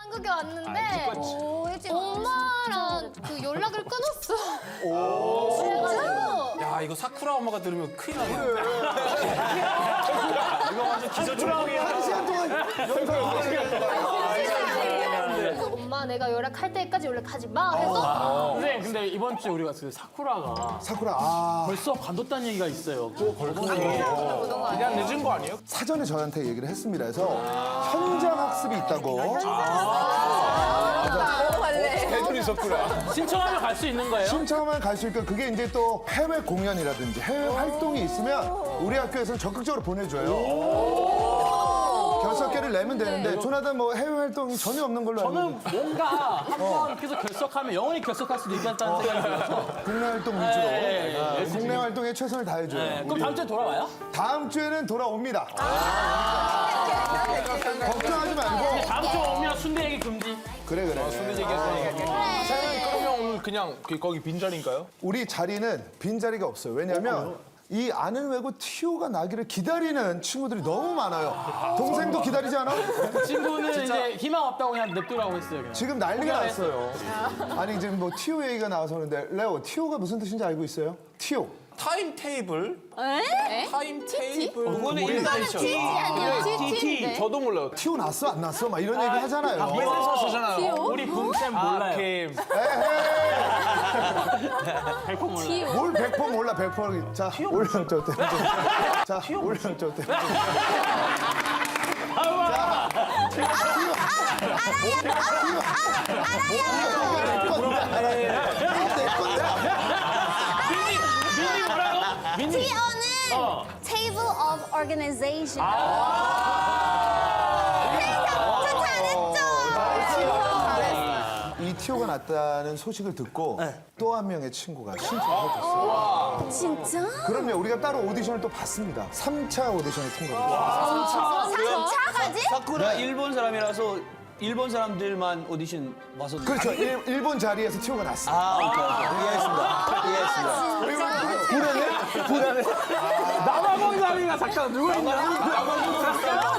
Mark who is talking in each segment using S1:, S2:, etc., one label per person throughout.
S1: 한국에 왔는데 엄마랑 그 연락을 끊었어. 그래가지고
S2: 야 이거 사쿠라 엄마가 들으면 큰일 나겠네. 이거 완전 기절초라고야.
S3: 한 시간 동안
S1: 그래서 엄마 내가 연락할 때까지 연락하지 마 해서
S4: 선생님 근데 이번 주에 우리가 그 사쿠라가
S3: 사쿠라
S4: 벌써 관뒀다는 얘기가 있어요.
S2: 그냥 늦은 거 아니에요?
S3: 사전에 저한테 얘기를 했습니다. 그래서 현장 학습이 있다고.
S2: 대준이 사쿠라.
S4: 신청하면 갈 수 있는 거예요?
S3: 신청하면 갈 수 있고 그게 이제 또 해외 공연이라든지 해외 활동이 있으면 우리 학교에서는 적극적으로 보내줘요. 결석회를 내면 되는데 조나단 뭐 해외 활동이 전혀 없는 걸로 알고
S4: 저는 뭔가 한번 계속 결석하면 영원히 결석할 수도 있겠다는 생각이 들어서.
S3: 국내 활동 위주로
S4: 예.
S3: 국내 활동에 최선을 다해줘요.
S4: 네, 그럼 다음 주에 돌아와요?
S3: 다음 주에는 돌아옵니다. 걱정하지 말고.
S4: 다음 주에 오면 순대 얘기 금지.
S3: 그래.
S2: 그러면 오늘 그냥 거기 빈자리인가요?
S3: 우리 자리는 빈자리가 없어요. 왜냐면 이 아는 외고 티오가 나기를 기다리는 친구들이 너무 많아요. 동생도 기다리지 않아?
S4: 그 친구는 이제 희망 없다고 그냥 냅두라고 했어요. 그냥.
S3: 지금 난리가 났어요. 아니 지금 뭐 티오 얘기가 나와서 그런데 레오 티오가 무슨 뜻인지 알고 있어요? 티오.
S2: 타임 테이블. 타임 테이블.
S4: 그거는
S2: 오리엔테이션.
S1: 아니야 TT인데.
S2: 저도 몰라요.
S3: 티오 났어 안 났어? 막 이런 얘기 하잖아요.
S2: 회사에서 쓰잖아요.
S4: 우리 붐쌤 몰라요.
S2: 캠.
S4: 백호 몰라요.
S3: 뭘 100% 몰라 100%. 자 올려 저 때. 자 올려 저 때.
S4: 민니 뭐라고? 민니.
S1: 티어는 Table of Organization.
S3: 이 티오가 났다는 소식을 듣고 또 한 명의 친구가 신청을 해줬어요.
S1: 진짜?
S3: 그럼요. 우리가 따로 오디션을 또 봤습니다. 3차 오디션을 통과했어요.
S1: 3차까지?
S5: 사쿠라 일본 사람이라서 일본 사람들만 오디션 와서
S3: 그렇죠. 일본 자리에서 티오가 났어요.
S5: 오케이. 이해했습니다.
S4: 나만 본 사람이가 잠깐 누구 있냐?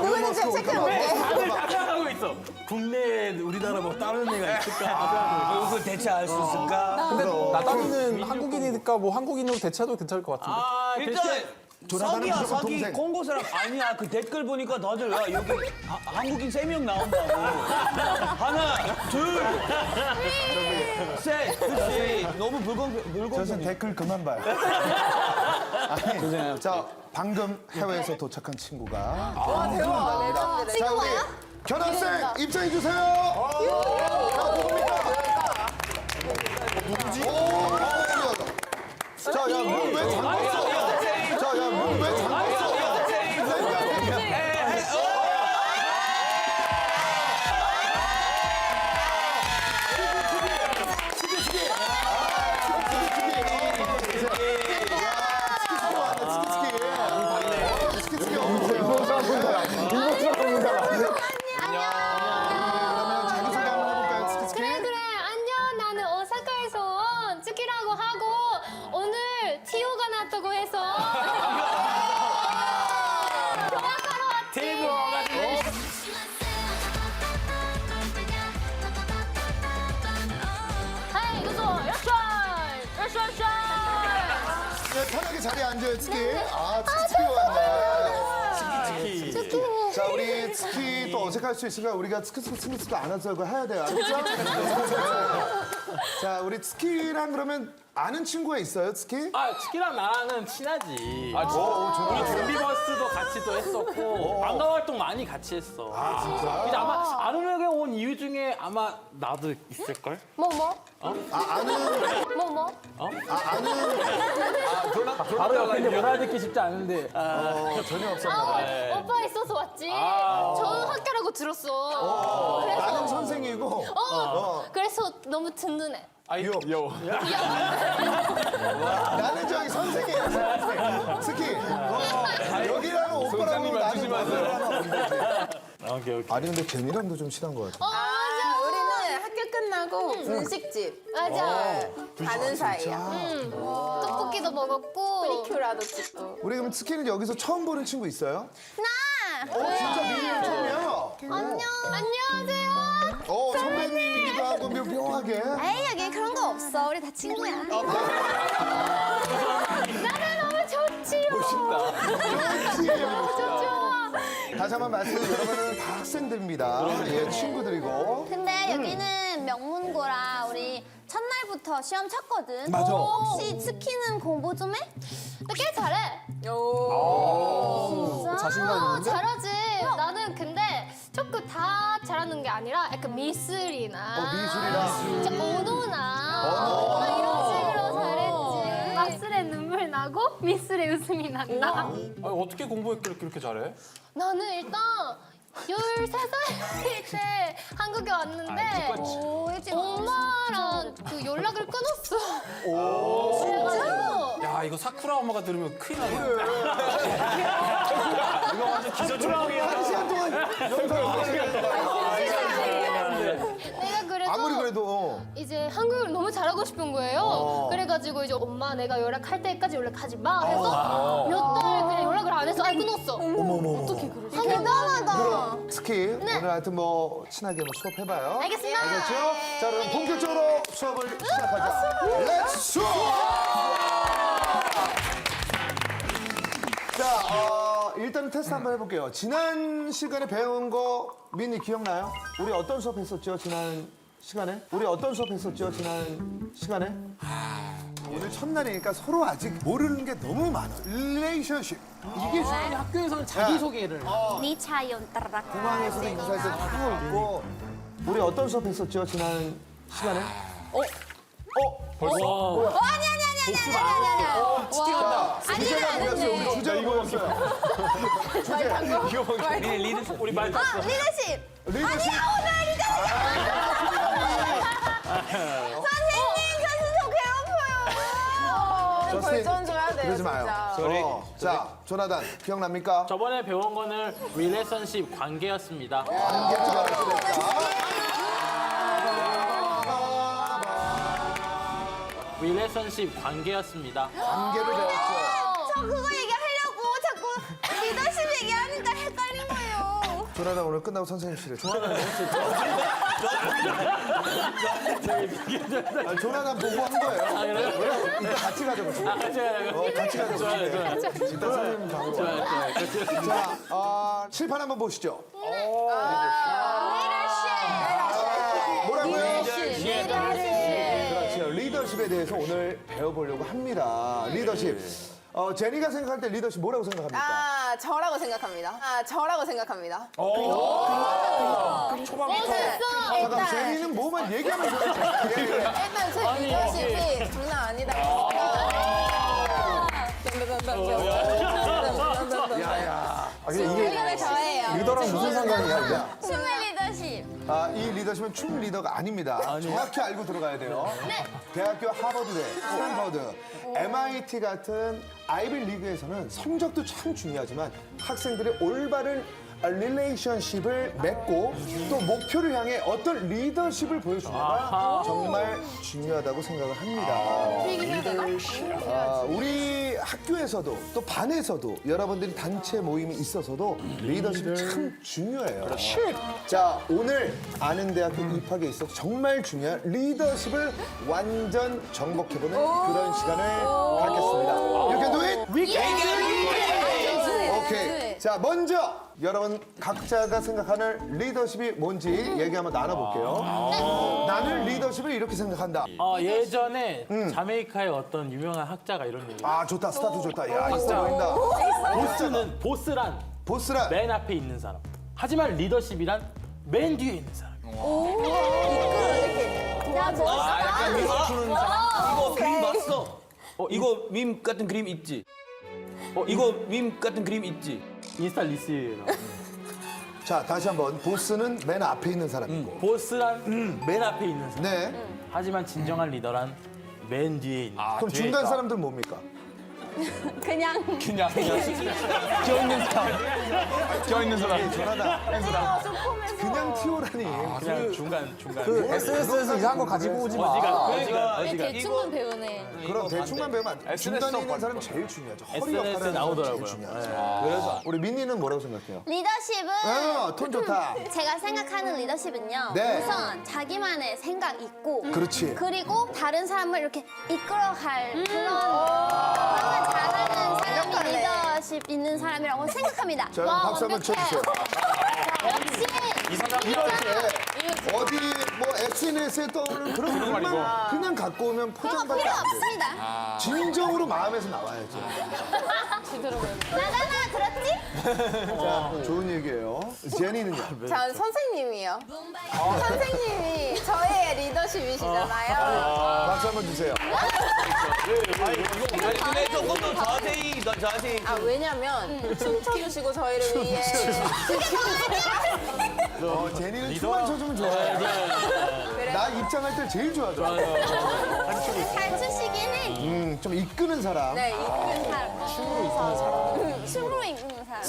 S1: 누구인지 체크해볼게.
S4: 다들 하고 있어. 국내에 우리나라 뭐 다른 애가 있을까?
S5: 그거 대체 알 수 있을까?
S2: 근데 나단이는 한국인이니까 뭐 한국인으로 대체도 괜찮을 것 같은데.
S4: 아,
S5: 일단
S3: 조나단은
S5: 사기야
S3: 무조건
S5: 사기
S3: 동생.
S5: 콩고 사람 아니야. 그 댓글 보니까 다들 야 여기 한국인 3명 나온다고. 하나 둘셋 그렇지. 너무
S3: 저는
S5: 불공평해.
S3: 댓글 그만 봐요. 아니, 자, 방금 해외에서 도착한 친구가. 와, 대박. 자, 우리 견학생 입장해주세요. 자, 누굽니까? 누구지? 자, 야, 문왜 잠갔어? 자, 야, 문왜 잠갔어? 스키스키 어서오세요. 그러면 자기소개 한번 해볼까요, 스키스키?
S1: 그래 안녕 나는 오사카에서 온 츠키라고 하고 오늘 티오가 났다고 해서 경악하러 왔지.
S4: 테이블 와가지고.
S1: 하이 그래서 열쇠
S3: 네, 편하게 자리에 앉아요, 스키. 아, 스키 왔네. 자, 우리 스키 또 어색할 수 있으니까 우리가 스키도 안 해서 그거 해야 돼요. 알았죠? 자, 우리 스키랑 그러면 아는 친구가 있어요, 스키?
S4: 아, 치키랑 나랑은 친하지. 우리 좀비버스도 같이 또 했었고 방과 활동 많이 같이 했어. 아, 진짜? 이제 아마 아르메게 온 이유 중에 아마 나도 있을걸?
S1: 뭐뭐?
S3: 아, 아는,
S1: 뭐뭐?
S4: 바로 옆에 말 듣기 쉽지 않은데.
S3: 전혀 없었나
S1: 오빠 있어서 왔지. 좋은 학교라고 들었어.
S3: 나는 선생이고,
S1: 그래서 너무 든든해.
S3: 나는 저기 선생이에요, 선생. 스키. 여기라고 오빠라고 나는
S4: 오케이.
S3: 아니, 근데 쟤니랑도 좀 친한 것 같아.
S6: 맞아, 우리는 학교 끝나고 분식집
S1: 맞아.
S6: 가는 사이야.
S1: 떡볶이도 먹었고.
S6: 큐라도 찍고.
S3: 우리 그럼 스키는 여기서 처음 보는 친구 있어요?
S1: 나.
S3: 진짜 미니는 처음이야?
S1: 안녕하세요.
S3: 묘하게.
S7: 에이 여기 그런 거 없어. 우리 다 친구야.
S1: 나는 너무 좋지요. 좋아.
S3: 다시 한번 말씀드리면 여러분은 다 학생들입니다. 예, 친구들이고.
S7: 근데 여기는 명문고라 우리 첫날부터 시험 쳤거든.
S3: 맞아.
S7: 혹시 스키는 공부 좀 해?
S1: 나 꽤 잘해.
S7: 진짜?
S2: 자신감 있는데?
S1: 잘하지. 나는 근데 조금 다 잘하는 게 아니라 약간 미술이나
S3: 미술이나.
S1: 진짜 언어나 이런 식으로 잘했지. 마술에 눈물 나고 미술에 웃음이 난다.
S2: 아니, 어떻게 공부했길래 그렇게 잘해?
S1: 나는 일단 13살일 때 한국에 왔는데 엄마랑 그 연락을 끊었어. 진짜?
S2: 야, 이거 사쿠라 엄마가 들으면 큰일 나네.
S5: 이거 완전 기저초라고야.
S3: 한 시간 동안 영상을
S1: 내가 그래서
S3: 아무리 그래도
S1: 이제 한국을 너무 잘하고 싶은 거예요. 그래가지고 이제 엄마 내가 연락할 때까지 연락하지 마 해서 몇 달 그냥 연락을 안 해서 끊었어. 어떻게 그래?
S7: 대단하다.
S3: 스키 오늘 하여튼 뭐 친하게 한번 수업해봐요.
S1: 알겠습니다.
S3: 알겠죠? 자, 그럼 본격적으로 수업을 시작하자. 렛츠 수업! 자, 일단은 테스트 한번 해볼게요. 지난 시간에 배운 거 민니 기억나요? 우리 어떤 수업 했었죠? 지난 시간에? 우리 어떤 수업 했었죠? 지난 시간에? 오늘 첫날이니까 서로 아직 모르는 게 너무 많아. 릴레이션십.
S4: 이게 중요해. 학교에서는 자기소개를.
S7: 니차연 따라락.
S3: 공항에서도 인사할 때 하고 있고. 우리 어떤 수업 했었죠? 지난 시간에?
S4: 벌써.
S3: 주제가 뭐였어요? 우리 주제 이거였어요. 주제.
S4: 리더십. 우리 말 탔어.
S7: 리더십.
S3: 리더십.
S7: 선생님 저는 저 괴롭혀요.
S6: 벌전 줘야 돼요,
S3: 그러지 마요.
S6: 진짜.
S3: 자, 조나단 기억납니까?
S4: 저번에 배운 거는 릴레이션십 관계였습니다.
S3: 관계가
S4: 릴레이션십 관계였습니다.
S3: 관계를 배웠죠.
S7: 저 그거 얘기하려고 자꾸 리더십 얘기하니까 헷갈린 거예요.
S3: 조나단 오늘 끝나고 선생님실에 조나단 조나단 보고 한 거예요. 왜? 이따 같이 가자고. 같이 가자고. 이따 선생님 가고. 자, 칠판 한번 보시죠. 뭐라고요? 그렇죠. 리더십에 대해서 오늘 배워보려고 합니다. 리더십. 제니가 생각할 때 리더십 뭐라고 생각합니까?
S6: 아, 저라고 생각합니다.
S3: 잠깐, 제니는 뭐만 얘기하면 좋아요.
S6: 일단 제 리더십이 장난 아니다.
S2: 근데 이게
S6: 이거를 저예요.
S2: 리더랑 무슨 상관이야?
S7: 춤의 리더십.
S3: 이 리더십은 춤 리더가 아닙니다. 정확히 알고 들어가야 돼요. 대학교 하버드대, 스탠퍼드, MIT 같은 아이비리그에서는 성적도 참 중요하지만 학생들의 올바른 릴레이션십을 맺고 또 목표를 향해 어떤 리더십을 보여주는가 정말 중요하다고 생각을 합니다. 우리 학교에서도 또 반에서도 여러분들이 단체 모임이 있어서도 리더십이 참 중요해요. 자, 오늘 아는 대학교 입학에 있어서 정말 중요한 리더십을 완전 정복해보는 그런 시간을 갖겠습니다. You can do it?
S4: We can
S3: 오케이. 자, 먼저 여러분 각자가 생각하는 리더십이 뭔지 얘기 한번 나눠볼게요. 나는 리더십을 이렇게 생각한다.
S4: 예전에 자메이카의 어떤 유명한 학자가 이런 얘기.
S3: 아, 좋다. 스타트 좋다. 야, 있어 보인다.
S4: 보스란
S3: 보스란.
S4: 맨 앞에 있는 사람. 하지만 리더십이란 맨 뒤에 있는 사람.
S7: 야 멋있다.
S5: 이거 그림 봤어. 이거 밈 같은 그림 있지? 이거 밈 같은 그림 있지?
S4: 인스타 리스에 나오는.
S3: 자, 다시 한번. 보스는 맨 앞에 있는 사람이고.
S4: 보스란 맨 앞에 있는 사람.
S3: 네.
S4: 하지만 진정한 리더란 맨 뒤에 있는.
S3: 그럼 중간 사람들 뭡니까?
S7: 그냥
S2: 껴있는 사람.
S3: 전하다. 그냥 튀어라니.
S4: 그냥 중간.
S2: 그 SNS에서 이상한 거 가지고 오지 마.
S1: 대충만 배우네.
S3: 그럼 대충만 배우면 안 돼. 중간에 있는 사람이 제일 중요하죠. 허리
S4: SNS에
S3: 역할을 하는 사람이
S4: 나오더라고요.
S3: 제일 중요하죠. 그래서 우리 민니는 뭐라고 생각해요?
S7: 리더십은
S3: 톤 좋다.
S7: 제가 생각하는 리더십은요.
S3: 네.
S7: 우선 자기만의 생각 있고
S3: 그렇지.
S7: 그리고 다른 사람을 이렇게 이끌어갈 그런 잘하는 사람이 리더십 있는 사람이라고 생각합니다.
S3: 자, 박수 한번 쳐주세요.
S7: 역시
S3: 이렇게 어디 뭐 SNS에 떠오르는 그런 것만 그냥 갖고 오면
S7: 그거
S3: 포장밖에
S7: 필요
S3: 안 돼요.
S7: 없습니다.
S3: 진정으로 마음에서 나와야죠.
S7: 나잖아, 그렇지?
S3: 자, 좋은 얘기예요. 제니는요?
S6: 전 선생님이요. 선생님이 저의 리더십이시잖아요.
S3: 박수 한번 주세요.
S5: 아니 근데 조금 더 자세히
S6: 아, 왜냐면 춤춰주시고 저희를 위해
S3: 제니는 춤만 춰주면 좋아요. 나 입장할 때 제일 좋아하더라.
S7: 잘 추시긴 해.
S3: 좀 이끄는 사람.
S6: 네, 이끄는
S7: 사람. 춤으로 이끄는 사람.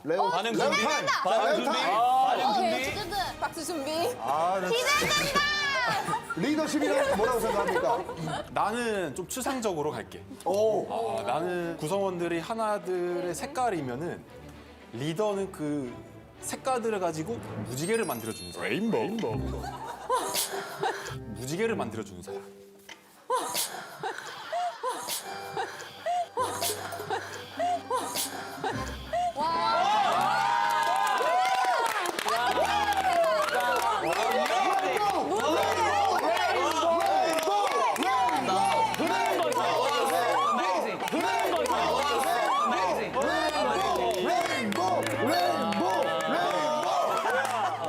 S3: 레오.
S5: 반응
S3: 레오
S5: 준비.
S3: 타임.
S5: 반응
S3: 레오
S5: 준비.
S3: 타임.
S5: 반응 준비.
S6: 박수 준비.
S7: 기대된다!
S3: 리더십이란 뭐라고 생각합니까?
S2: 나는 좀 추상적으로 갈게. 나는 구성원들이 하나들의 색깔이면은 리더는 그 색깔들을 가지고 무지개를 만들어주는 사람. 레인보우. 무지개를 만들어주는 사람.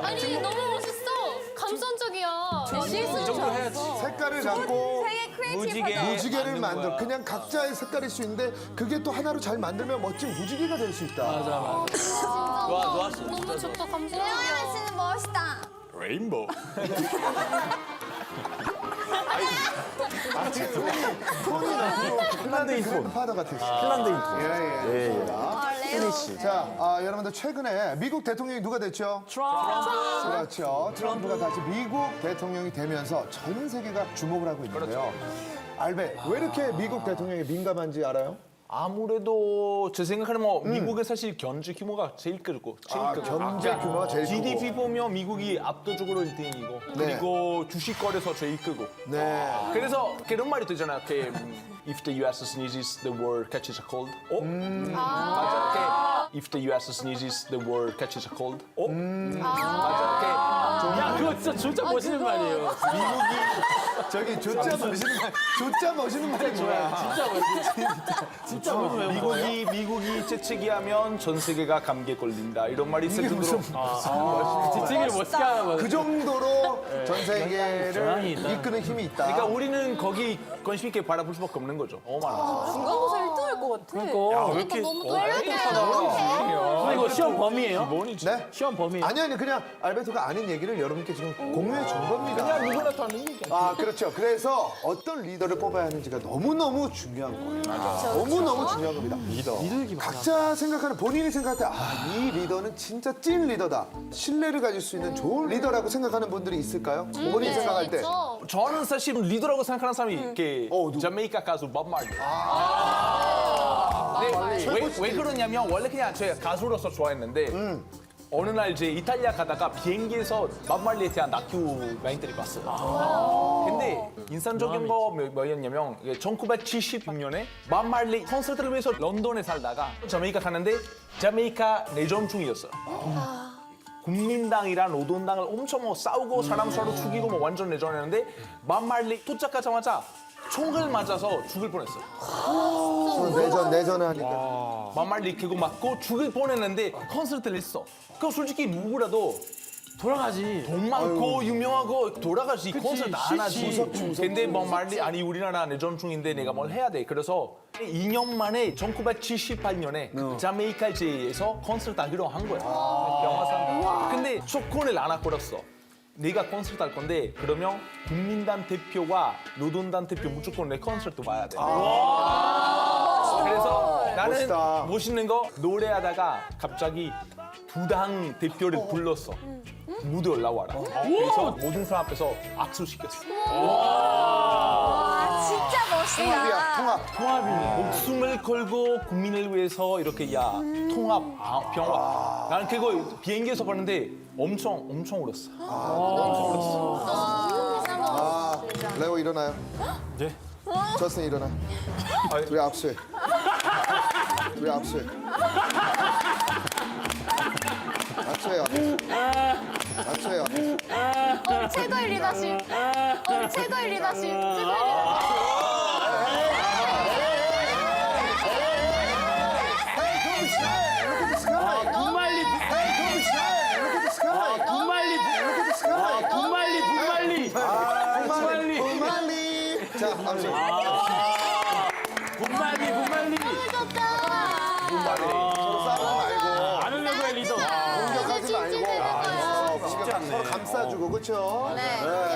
S1: 아니 너무 멋있어. 감성적이야.
S2: 이 정도 해야지.
S3: 색깔을 갖고
S7: 되게 크리에이티브하다.
S3: 무지개를 만들. 그냥 각자의 색깔일 수 있는데 그게 또 하나로 잘 만들면 멋진 무지개가 될 수 있다.
S5: 좋았어.
S1: 너무 좋다. 감성적이야.
S7: 레오양 씨는 멋있다.
S2: 레인보우.
S3: 톤이 너무 핀란드인 그랜드파더 같았어.
S2: 핀란드인
S3: 예.
S7: 레오.
S3: 자, 여러분들 최근에 미국 대통령이 누가 됐죠? 트럼프. 그렇죠. 트럼프가 다시 미국 대통령이 되면서 전 세계가 주목을 하고 있는데요. 알베, 왜 이렇게 미국 대통령에 민감한지 알아요?
S8: 아무래도 제 생각에는 뭐 미국은 사실 경제 규모가 제일 크고
S3: 경제 규모가 제일 크고.
S8: GDP 보면 미국이 압도적으로 1등이고 그리고 주식 거래소 제일 크고
S3: 네.
S8: 그래서 그런 말이 되잖아요. If the US sneezes, the world catches a cold. 맞아. If the US sneezes, the world catches a cold. 맞아.
S4: 야 그거 진짜 멋있는 말이에요.
S3: 저기 조짜 멋있는 말이 뭐야?
S4: 진짜 멋있는 말.
S8: 미국이 재채기하면 전 세계가 감기에 걸린다 이런 말이 있을 정도로
S4: 지치기를 멋있게 하는 거죠.
S3: 그 정도로 전
S4: 교양이
S3: 세계를
S4: 있다.
S3: 이끄는 힘이 있다.
S8: 그러니까 우리는 거기 관심 있게 바라볼 수밖에 없는 거죠.
S6: 중간고사 1등할 것 같아.
S2: 왜 이렇게
S1: 너무 놀라게.
S4: 이거 시험 범위예요?
S3: 네?
S4: 시험 범위.
S3: 아니 그냥 알베토가 아는 얘기를 여러분께 지금 공유해 준 겁니다.
S8: 그냥 누구나 다 아는 얘기.
S3: 그렇죠. 그래서 어떤 리더를 뽑아야 하는지가 너무너무 중요한 거예요. 너무너무 중요한 겁니다. 리더. 각자 생각하는 본인이 생각할 때 이 리더는 진짜 찐 리더다. 신뢰를 가질 수 있는 좋은 리더라고 생각하는 분들이 있을까요? 본인이 생각할 때.
S1: 있죠.
S8: 저는 사실 리더라고 생각하는 사람이 이렇게
S3: 누구?
S8: 자메이카 가수 밥 말리. 왜 그러냐면 원래 그냥 제가 가수로서 좋아했는데 어느 날 이제 이탈리아 가다가 비행기에서 밥 말리에 대한 다큐멘터리 봤어요. 근데 인상적인 거 뭐였냐면 1976년에 밥 말리 콘서트를 위해서 런던에 살다가 자메이카 가는데 자메이카 내전 중이었어요. 국민당이랑 노동당을 엄청 뭐 싸우고 사람 서로 죽이고 뭐 완전 내전했는데 밥 말리 도착하자마자 총을 맞아서 죽을 뻔했어요.
S3: 내전을 하니까.
S8: 밥 말리 그거 맞고 죽을 뻔했는데 콘서트를 했어. 그럼 솔직히 누구라도
S4: 돌아가지.
S8: 돈 많고 유명하고 돌아가지 콘서트 안 하지. 근데 밥 말리 아니 우리나라 내전 중인데 내가 뭘 해야 돼. 그래서 2년 만에 1978년에 자메이카에서 콘서트 하기로 한 거야. 영화상. 근데 조건을 하나 걸었어. 내가 콘서트 할 건데 그러면 국민당 대표와 노동당 대표 무조건 내 콘서트 와야 돼. 그래서 나는
S3: 멋있다.
S8: 멋있는 거 노래하다가 갑자기 두 당 대표를 불렀어. 무대 올라와라. 그래서 모든 사람 앞에서 악수시켰어.
S7: 와, 진짜
S3: 통합이야,
S7: 멋있다.
S3: 통합.
S8: 통합이네. 목숨을 걸고 국민을 위해서 이렇게 통합, 평화. 나는 그거 비행기에서 봤는데 엄청 울었어.
S3: 레오 일어나요.
S8: 네.
S3: 저스틴 일어나. 둘이 악수해. 둘이 악수해. 악수해요. 악수해요.
S1: 최고의 리더십. 최고의 리더십. 최고의 리더십.
S4: 분말리
S3: 분말리. 자, 악수.
S4: 분말리
S3: 서로 싸우지 말고.
S4: 안 하려고 해 리더.
S3: 공격하지 말고. 서로 감싸주고, 그렇죠?
S7: 네.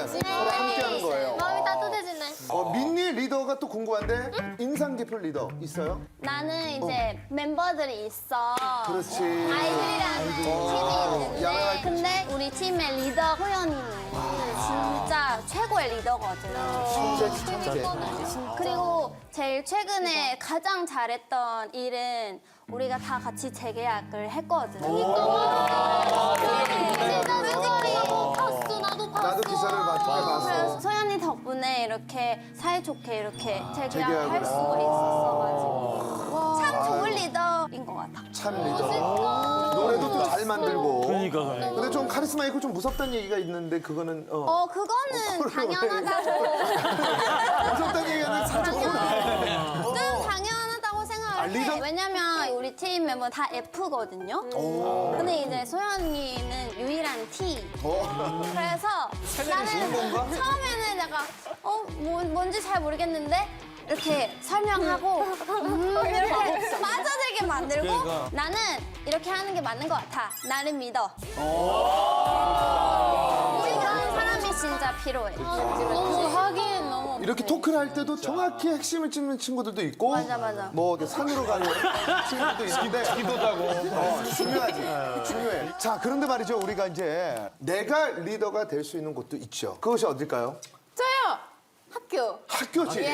S3: 서로 함께하는 거예요.
S1: 마음이 따뜻해지네.
S3: 민니 리더가 또 궁금한데 인상 깊은 리더 있어요?
S7: 나는 이제 멤버들이 있어.
S3: 그렇지.
S7: 아이들이라는 팀이
S3: 야외
S7: 있는데 근데 우리 팀의 리더 호연이는 진짜 최고의 리더거든. 그리고 제일 최근에 가장 잘했던 일은 우리가 다 같이 재계약을 했거든.
S1: 봤어, 나도 봤어.
S3: 나도 기사를 봤어.
S7: 그래서 소연이 덕분에 이렇게 사이좋게 이렇게 재계약을
S3: 재계약을.
S7: 할 수가 있었어가지고 참 좋은 리더인 것 같아.
S3: 참 리더. 노래도 또 잘 만들고.
S4: 그러니까.
S3: 근데 좀 카리스마 있고 좀 무섭다는 얘기가 있는데 그거는
S7: 그거는 당연하다고.
S3: 무섭다는 얘기는 살짝
S7: 좀 당연하다고 생각을
S3: 리더?
S7: 해. 왜냐면 우리 팀 멤버 다 F거든요. 근데 이제 소연이는 유일한 T. 그래서 나는 처음에는 내가 뭔지 잘 모르겠는데 이렇게 설명하고 이렇게 빠져들게 만들고 나는 이렇게 하는 게 맞는 것 같아. 나를 믿어. 그런 사람이 진짜 필요해. 너무 하기엔 너무
S3: 이렇게 토크를 할 때도 정확히 핵심을 찝는 친구들도 있고
S7: 맞아.
S3: 뭐 이렇게 산으로 가는 친구들도 있는데 기도하고 중요해. 자, 그런데 말이죠. 우리가 이제 내가 리더가 될 수 있는 곳도 있죠. 그것이 어딜까요?
S6: 저요. 학교.
S3: 학교지. 그렇지.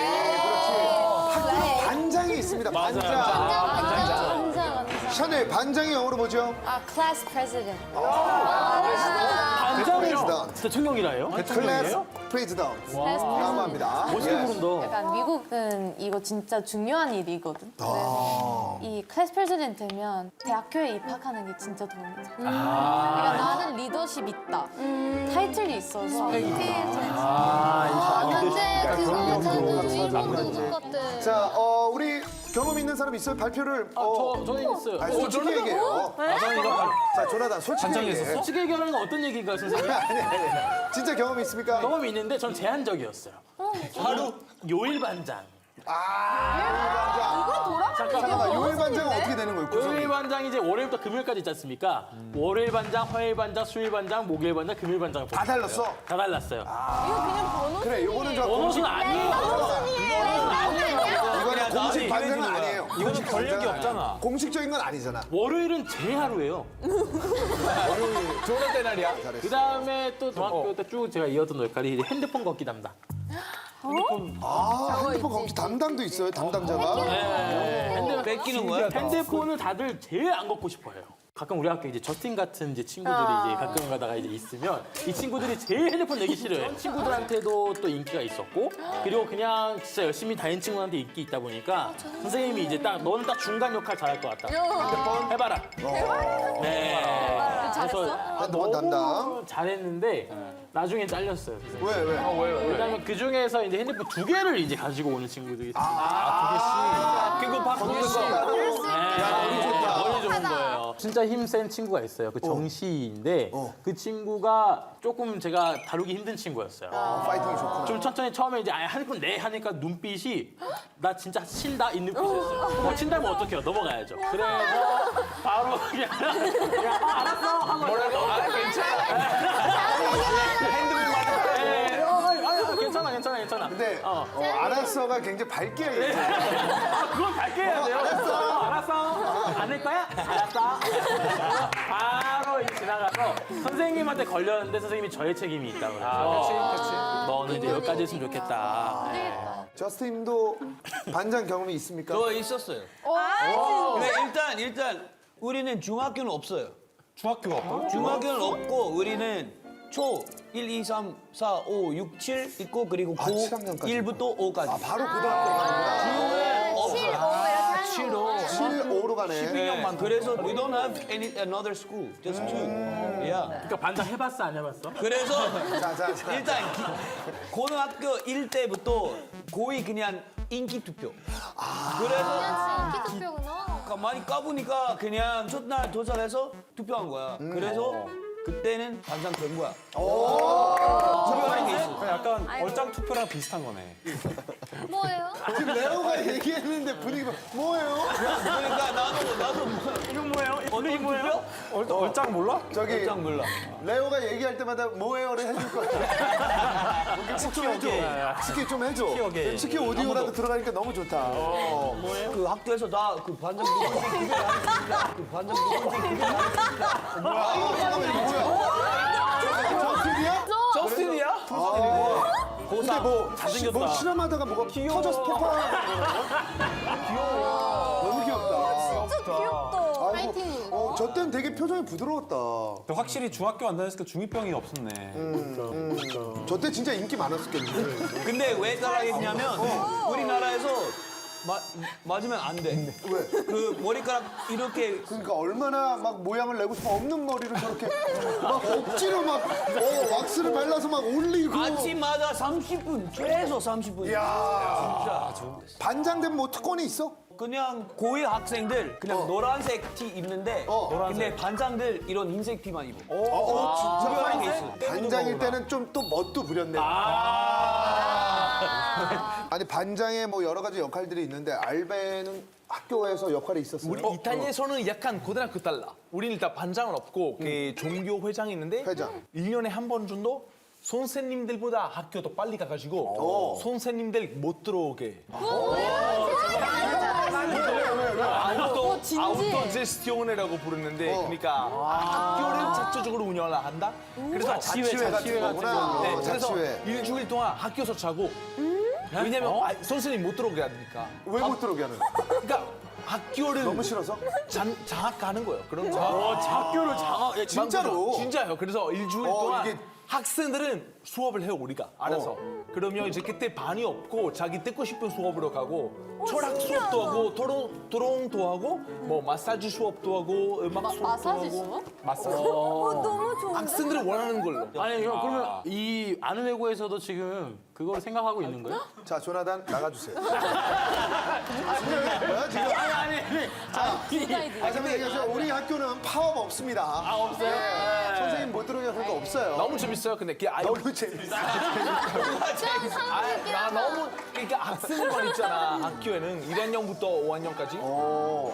S3: 학교 반장이 있습니다. 반장. 샤넬 반장이 영어로 뭐죠?
S6: 클래스 프레지던트.
S4: 반장이요. 진짜 청룡이라요?
S3: 클래스 프레지던트. 라고 합니다.
S4: 멋있게
S3: 예.
S4: 부른다.
S6: 약간 미국은 이거 진짜 중요한 일이거든. 그래서 이 클래스 프레지던트 되면 대학교에 입학하는 게 진짜 도움이 돼. 그러니까 나는 리더십 있다. 타이틀이 있어서.
S1: 근데 그거 저는 위로는 똑같아.
S3: 자, 우리 경험 있는 사람 있어요? 발표를.
S4: 저는 있어요.
S3: 아니, 솔직히 얘기해요. 자, 조나단 솔직히 얘기해.
S4: 솔직히 얘기하는 건 어떤 얘기인가요, 선생님?
S3: 아니. 진짜 경험이 있습니까?
S4: 경험이 있는데 전 제한적이었어요. 바로 요일 반장.
S3: 잠깐만, 요일 반장은 어떻게 되는 거예요?
S4: 요일
S3: 구성이?
S4: 반장이 이제 월요일부터 금요일까지 있지 않습니까? 월요일 반장, 화요일 반장, 수요일 반장, 목요일 반장, 금요일 반장.
S3: 다 달랐어?
S4: 다 달랐어요.
S3: 그래, 요거는 저
S4: 번호는 아니에요.
S3: 이거는 공식 반장은 아니에요.
S8: 이거는 권력이 없잖아.
S3: 공식적인 건 아니잖아.
S4: 월요일은 제 하루예요.
S8: 좋은 때 날이야.
S4: 그 다음에 또 중학교 때 쭉 제가 이어던 역할이 이제 핸드폰 걷기 담당.
S3: 핸드폰 거기 담당도 있어요, 담당자가.
S4: 핸드폰
S5: 뺏기는 거야?
S4: 핸드폰을 다들 제일 안 걷고 싶어해요. 가끔 우리 학교에 이제 저스틴 같은 이제 친구들이 이제 가끔 가다가 이제 있으면 이 친구들이 제일 핸드폰 내기 싫어요. 친구들한테도 또 인기가 있었고 그리고 그냥 진짜 열심히 다니는 친구한테 인기 있다 보니까 선생님이 이제 딱 너는 딱 중간 역할 잘할 것 같다. 핸드폰 해봐라. 네.
S6: 잘했어?
S3: 핸드폰 담당.
S4: 잘했는데 나중엔 잘렸어요. 선생님.
S3: 왜?
S4: 왜냐면 그 중에서 이제 핸드폰 2개를 이제 가지고 오는 친구들이
S5: 그거 바꾸는 거.
S4: 머리 좋은 거예요. 진짜 힘센 친구가 있어요. 그 정시인데 그 친구가 조금 제가 다루기 힘든 친구였어요.
S3: 파이팅이 좋구나.
S4: 좀 천천히 처음에 이제 핸드폰 내 하니까 눈빛이 나 진짜 친다 이 눈빛이었어요. 친다면 어떡해요? 넘어가야죠. 그래서 바로 그냥 알았어 하고
S8: 뭐라고? 괜찮아.
S4: 괜찮아.
S3: 근데 알았어가 굉장히 밝게 얘기해.
S4: 그건 밝게 해야 돼요. 알았어. 안 낼 거야? 알았어. 바로 이제 지나가서 선생님한테 걸렸는데 선생님이 저의 책임이 있다고 그래서 너는 이제 여기까지 했으면 좋겠다.
S3: 저스틴도 반장 경험이 있습니까?
S5: 저 있었어요. 근데 일단 우리는 중학교는 없어요.
S2: 중학교가 없다고?
S5: 중학교는 없고 우리는 초 1, 2, 3, 4, 5, 6, 7 있고 그리고 9,
S3: 7학년까지.
S5: 1부터 5까지.
S3: 바로 고등학교로 가는구나.
S5: 없어요.
S3: 7, 5로 가네.
S5: 네, 그래서 we don't have another school, just two. Yeah.
S4: 그러니까 반장 해봤어 안 해봤어?
S5: 그래서
S3: 자.
S5: 일단 고등학교 1때부터 거의 그냥 인기 투표. 그래서
S1: 인기 투표구나.
S5: 많이 까보니까 그냥 첫날 도착해서 투표한 거야. 그래서 그때는 반장 된 거야. 투표하는 게 있어.
S2: 약간 얼짱 투표랑 비슷한 거네.
S1: 뭐예요?
S3: 지금 레오가 얘기했는데 분위기가 뭐예요?
S5: 그러니까 나도
S4: 이건 뭐예요? 이거 뭐예요?
S2: 얼짱 몰라?
S3: 저기
S5: 깜짝 놀라.
S3: 레오가 얘기할 때마다 뭐예요를 해줄 거야. 스키 좀 해줘. 스키 좀 해줘.
S4: 오케이.
S3: 스키 오디오라도 들어가니까 너무 좋다.
S5: 그 학교에서 다 그 반장 누군지 구별하겠습니다. 그 반장 누군지 구별하겠습니다.
S3: 잠깐만 이거 뭐야? 저스틴이야?
S5: 저스틴이야?
S3: 근데 뭐 실험하다가 뭐가 터져서 폭발하는 거야? 귀여워. 너무 귀엽다.
S7: 진짜 귀엽다.
S1: 파이팅.
S3: 저 때는 되게 표정이 부드러웠다.
S2: 확실히 중학교 안 다녔으니까 중2병이 없었네.
S3: 저 때 진짜 인기 많았었겠는데.
S5: 근데 왜 따라했냐면 우리나라에서 맞으면 안 돼.
S3: 왜?
S5: 그 머리카락 이렇게
S3: 그러니까 얼마나 막 모양을 내고 싶어 없는 머리를 저렇게 막 억지로 막 왁스를 발라서 막 올리고.
S5: 아침마다 30분 최소 30분.
S3: 이야.
S5: 진짜.
S3: 반장 되면 뭐 특권이 있어?
S5: 그냥 고위 학생들 그냥 노란색 티 입는데 근데 반장들 이런 흰색 티만 입어. 구별하는 게 있어.
S3: 반장일 때는 좀 또 멋도 부렸네. 아니 반장에 뭐 여러 가지 역할들이 있는데 알베는 학교에서 역할이 있었어요.
S8: 우리 이탈리아에서는 약간 고등학교 달라. 우리는 일단 반장은 없고 그 종교 회장이 있는데
S3: 회장.
S8: 1년에 한 번 정도 선생님들보다 학교 더 빨리 가가지고 선생님들 못 들어오게. 아우터 제스티온이라고 부르는데 그러니까 학교를 자체적으로 운영을 한다. 그래서
S3: 자치회 같은 거구나.
S8: 네, 그래서
S3: 자치회.
S8: 일주일 동안 학교에서 자고 왜냐면 선생님 못 들어오게 하니까.
S3: 왜 못 들어오게 하는 거야?
S8: 그러니까 학교를
S3: 너무 싫어서?
S8: 장악하는 거예요. 그런
S4: 학교를 장악.
S3: 진짜로?
S8: 진짜요. 그래서 일주일 동안
S3: 이게-
S8: 학생들은 수업을 해요 우리가 알아서. 그러면 이제 그때 반이 없고 자기 듣고 싶은 수업으로 가고 철학 수업도 하고 토론도 하고 뭐 마사지 수업도 하고 음악 수업도
S6: 마사지
S8: 하고
S6: 수업?
S8: 마사지.
S7: 너무 좋은데?
S8: 학생들이 원하는 걸로.
S4: 아니 형 그러면 이 아는 외고에서도 지금 그걸 생각하고 있는 거예요?
S3: 자 조나단 나가주세요. 뭐야 지금? 잠깐 얘기하세요. 우리 학교는 파업 없습니다.
S4: 없어요?
S3: 네. 선생님 못 들어오게 하는 거 없어요.
S8: 너무 재밌어요. 근데 그게 아예
S3: 너무 재밌어.
S8: 나 너무 그러니까 학생들만 있잖아. 학교에는 1학년부터 5학년까지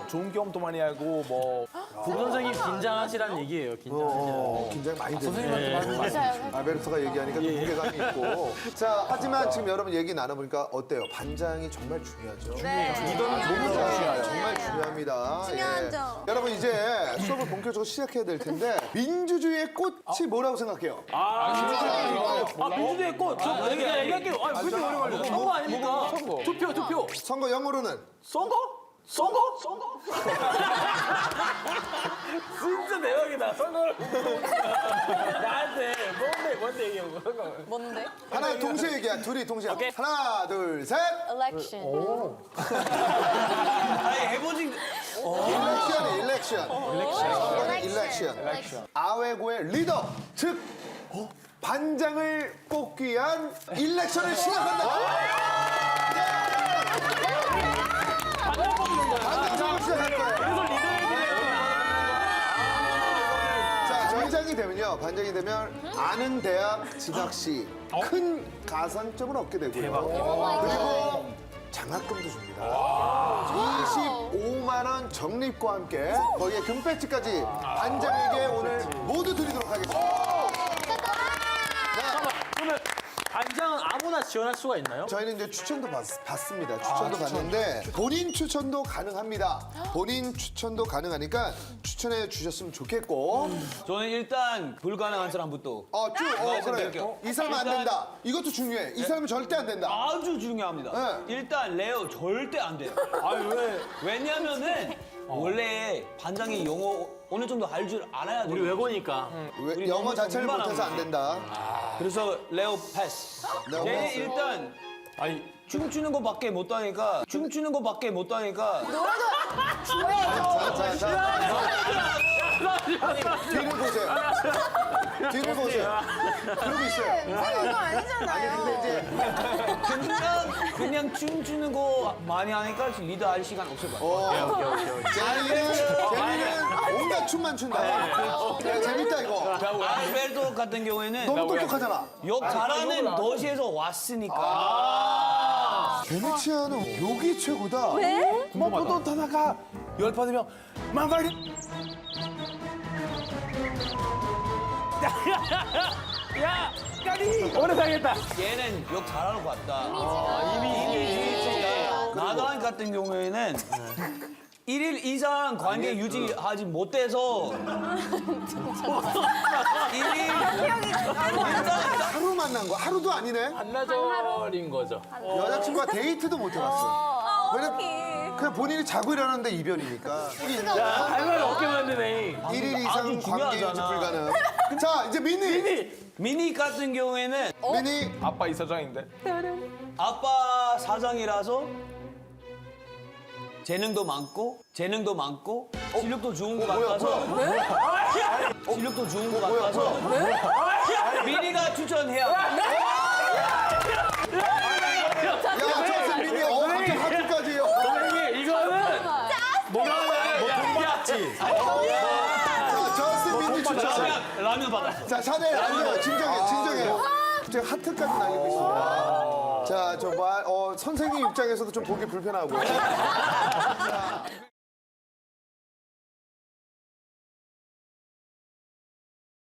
S8: 좋은 경험도 많이 하고 뭐
S4: 부 선생님 긴장하시라는 얘기예요. 긴장하시라는.
S3: 긴장 많이 되네.
S6: 맞아요.
S3: 알베르토가 얘기하니까 좀 무게감이 있고. 자, 하지만 지금 여러분 얘기 나눠보니까 어때요? 반장이 정말 중요하죠.
S7: 네.
S3: 너무 중요해요. 정말 중요합니다.
S7: 중요하죠.
S3: 예. 여러분 이제 수업을 본격적으로 시작해야 될 텐데 민주주의의 꽃이 뭐라고 생각해요?
S4: 민주주의 꽃. 저 얘기할게요. 아, 그렇게 오래 걸려. 선거 아닙니까? 투표.
S3: 선거 영어로는
S4: 선거? 진짜 대박이다. 선거를 나한테 뭔데 얘기하고 선거.
S6: 뭔데?
S3: 하나 동시에 얘기야. 둘이 동시에. 하나, 둘, 셋.
S6: election.
S5: 아니 해보지.
S3: 일렉션. 일렉션. 아웨고의 리더, 즉 반장을 뽑기 위한 일렉션을 시작한다. 반장 시작할 거예요. 자, 반장이 되면요. 반장이 되면 아는 대학 진학 시 큰 가산점을 얻게 되고요. 그리고 장학금도 줍니다. 25만 원 적립과 함께 거기에 금배지까지 반장에게 오늘 모두 드리도록 하겠습니다.
S4: 그러면 반장은 아무나 지원할 수가 있나요?
S3: 저희는 이제 추천도 받습니다. 추천도 받는데 본인 추천도 가능합니다. 본인 추천도 가능하니까 추천해 주셨으면 좋겠고.
S5: 저는 일단 불가능한 사람부터
S3: 그래.
S5: 말씀드릴게요.
S3: 이 사람 안
S5: 일단-
S3: 된다. 이것도 중요해. 이 사람은 절대 안 된다.
S5: 아주 중요합니다.
S3: 네.
S5: 일단 레오 절대 안 돼요.
S4: 왜?
S5: 왜냐면은 원래 반장이 영어 어느 정도 할 줄 알아야 돼요.
S4: 우리 외고니까.
S3: 왜, 영어 자체를
S5: 공부만
S3: 못해서 안
S5: 하면
S3: 된다.
S5: 그래서 레오 패스.
S3: 레오
S5: 얘
S3: 패스.
S5: 일단
S4: 아니
S5: 춤추는 거밖에 못하니까 춤추는 거밖에 못하니까
S3: 뒤를 보세요. 뒤를 보세요. 그러고 있어요.
S7: 이거 아니잖아요.
S5: 그냥 춤추는 거 많이 하니까 리더 할 시간 없을 것 같아요.
S3: 제니는 온갖 춤만 춘다. 야, 재밌다 이거.
S5: 알베르토 같은 경우에는
S3: 너무 똑똑하잖아.
S5: 욕 잘하는 도시에서 왔으니까.
S3: 베네치아는 욕이 최고다.
S8: 뭐 보던 타나가 열받으면 망갈리.
S4: 야 까리 오래 살겠다.
S5: 얘는 욕 잘하는 것 같다. 이미지가 나단 같은 경우에는 1일 이상 관계 유지하지 못해서 1일
S3: 하루 만난 거 하루도 아니네.
S4: 반나절인 거죠.
S3: 여자친구와 데이트도 못 해봤어. 왜냐면 그냥 본인이 자고 일어났는데 이별이니까.
S4: 할 말 없게 만드네.
S3: 1일 이상
S5: 아주
S3: 관계 유지
S5: 중요하잖아.
S3: 불가능. 자 이제 미니.
S5: 미니 같은 경우에는
S3: 미니
S8: 아빠 이사장인데.
S5: 아빠 사장이라서 재능도 많고 실력도 좋은 것 같아서 실력도 좋은 것 같아서 미니가 추천해요.
S3: 야 저스 미니 갑자기 하트까지요.
S4: 선생님 이거는 뭐가 나야?
S3: 자 저스 미니 추천.
S5: 라면 받았어.
S3: 자 샤넬 안돼요. 진정해요. 지금 하트까지 날리고 있습니다. 자, 선생님 입장에서도 좀 보기 불편하고.